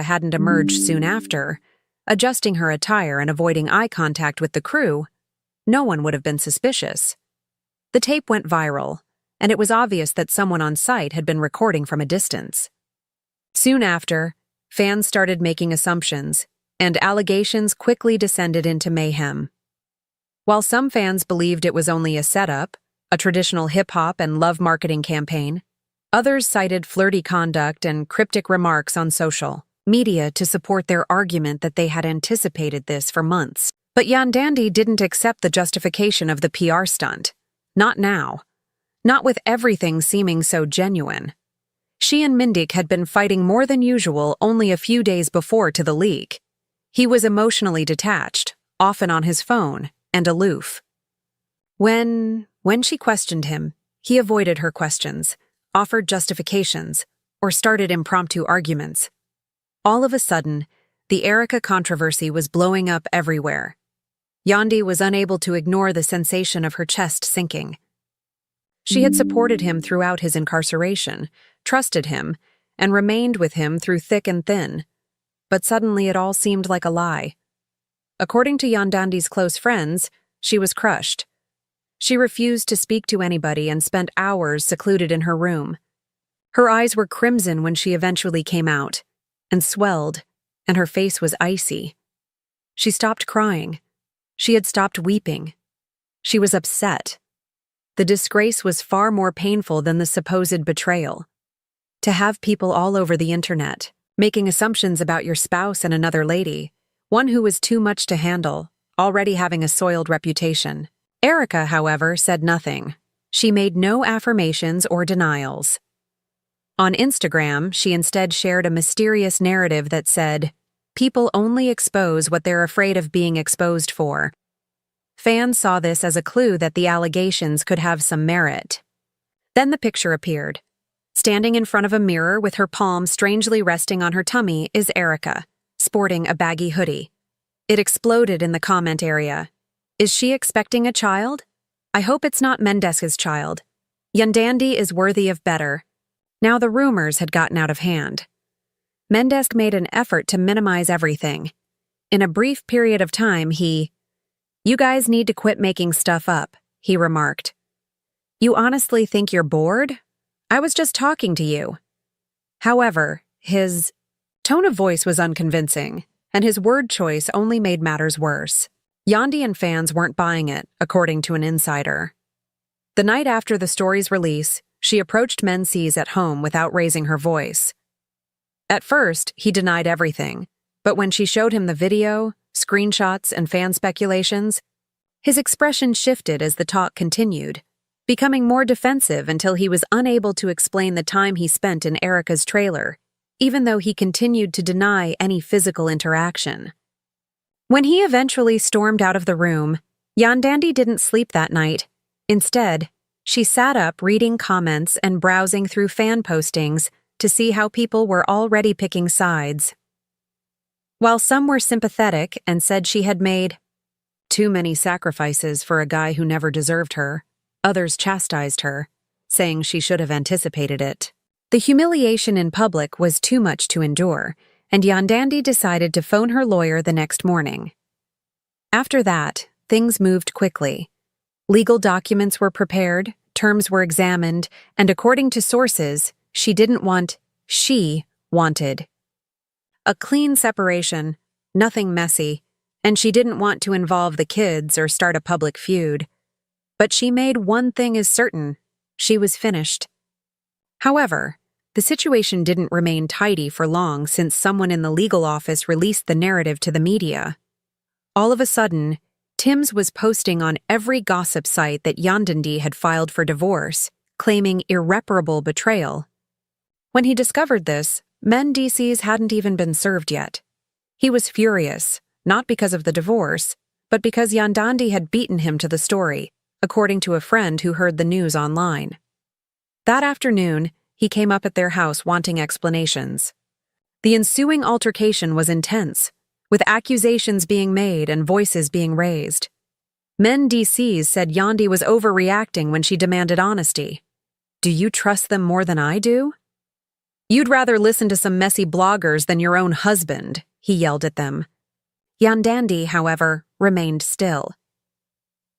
hadn't emerged soon after, adjusting her attire and avoiding eye contact with the crew, no one would have been suspicious. The tape went viral, and it was obvious that someone on site had been recording from a distance. Soon after, fans started making assumptions, and allegations quickly descended into mayhem. While some fans believed it was only a setup, a traditional hip-hop and love marketing campaign, others cited flirty conduct and cryptic remarks on social media to support their argument that they had anticipated this for months. But Yandy didn't accept the justification of the PR stunt. Not now. Not with everything seeming so genuine. She and Mendeecees had been fighting more than usual only a few days before to the leak. He was emotionally detached, often on his phone, and aloof. When she questioned him, he avoided her questions, offered justifications, or started impromptu arguments. All of a sudden, the Erica controversy was blowing up everywhere. Yandy was unable to ignore the sensation of her chest sinking. She had supported him throughout his incarceration, trusted him, and remained with him through thick and thin. But suddenly it all seemed like a lie. According to Yandy's close friends, she was crushed. She refused to speak to anybody and spent hours secluded in her room. Her eyes were crimson when she eventually came out, and swelled, and her face was icy. She stopped crying. She had stopped weeping. She was upset. The disgrace was far more painful than the supposed betrayal. To have people all over the internet, making assumptions about your spouse and another lady, one who was too much to handle, already having a soiled reputation. Erica, however, said nothing. She made no affirmations or denials. On Instagram, she instead shared a mysterious narrative that said, "People only expose what they're afraid of being exposed for." Fans saw this as a clue that the allegations could have some merit. Then the picture appeared. Standing in front of a mirror with her palm strangely resting on her tummy is Erica, sporting a baggy hoodie. It exploded in the comment area. Is she expecting a child? I hope it's not Mendeecees' child. Yandy is worthy of better. Now the rumors had gotten out of hand. Mendeecees made an effort to minimize everything. In a brief period of time, "You guys need to quit making stuff up," he remarked. "You honestly think you're bored? I was just talking to you." However, his tone of voice was unconvincing, and his word choice only made matters worse. Yandy and fans weren't buying it, according to an insider. The night after the story's release, she approached Mendeecees at home without raising her voice. At first, he denied everything, but when she showed him the video, screenshots, and fan speculations, his expression shifted as the talk continued, becoming more defensive until he was unable to explain the time he spent in Erica's trailer, even though he continued to deny any physical interaction. When he eventually stormed out of the room, Yandy didn't sleep that night. Instead, she sat up reading comments and browsing through fan postings to see how people were already picking sides. While some were sympathetic and said she had made too many sacrifices for a guy who never deserved her, others chastised her, saying she should have anticipated it. The humiliation in public was too much to endure, and Yandy decided to phone her lawyer the next morning. After that, things moved quickly. Legal documents were prepared, terms were examined, and according to sources, she wanted a clean separation, nothing messy, and she didn't want to involve the kids or start a public feud. But she made one thing as certain: she was finished. However, the situation didn't remain tidy for long since someone in the legal office released the narrative to the media. All of a sudden, Tim's was posting on every gossip site that Yandy had filed for divorce, claiming irreparable betrayal. When he discovered this, Mendeecees hadn't even been served yet. He was furious, not because of the divorce, but because Yandy had beaten him to the story, according to a friend who heard the news online. That afternoon, he came up at their house wanting explanations. The ensuing altercation was intense, with accusations being made and voices being raised. Mendeecees said Yandy was overreacting when she demanded honesty. "Do you trust them more than I do?" You'd rather listen to some messy bloggers than your own husband, he yelled at them. Yandy, however, remained still.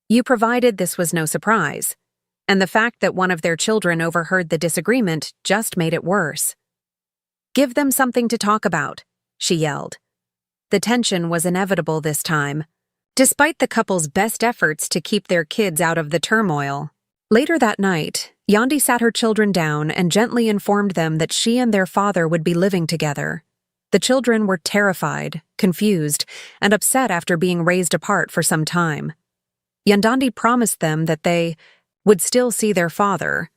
You provided this was no surprise, and the fact that one of their children overheard the disagreement just made it worse. Give them something to talk about, she yelled. The tension was inevitable this time, despite the couple's best efforts to keep their kids out of the turmoil. Later that night, Yandy sat her children down and gently informed them that she and their father would be living together. The children were terrified, confused, and upset after being raised apart for some time. Yandy promised them that they would still see their father,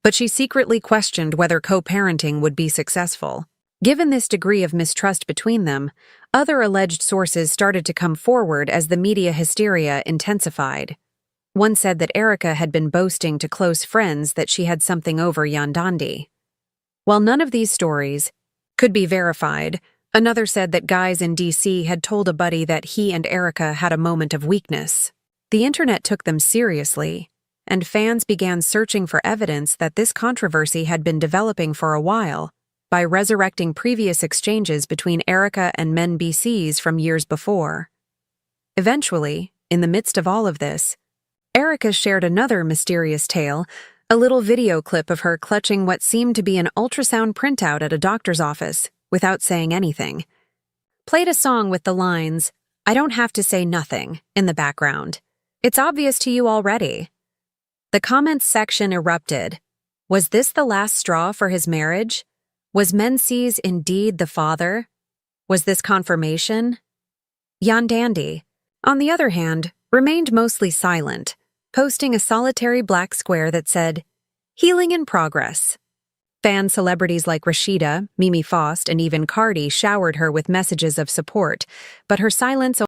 but she secretly questioned whether co-parenting would be successful. Given this degree of mistrust between them, other alleged sources started to come forward as the media hysteria intensified. One said that Erica had been boasting to close friends that she had something over Yandy. While none of these stories could be verified, another said that guys in DC had told a buddy that he and Erica had a moment of weakness. The internet took them seriously, and fans began searching for evidence that this controversy had been developing for a while by resurrecting previous exchanges between Erica and Mendeecees from years before. Eventually, in the midst of all of this, Erica shared another mysterious tale, a little video clip of her clutching what seemed to be an ultrasound printout at a doctor's office, without saying anything. Played a song with the lines, "I don't have to say nothing," in the background. It's obvious to you already. The comments section erupted. Was this the last straw for his marriage? Was Mendeecees indeed the father? Was this confirmation? Yandy, on the other hand, remained mostly silent, posting a solitary black square that said, "Healing in progress." Fan celebrities like Rashida, Mimi Faust, and even Cardi showered her with messages of support, but her silence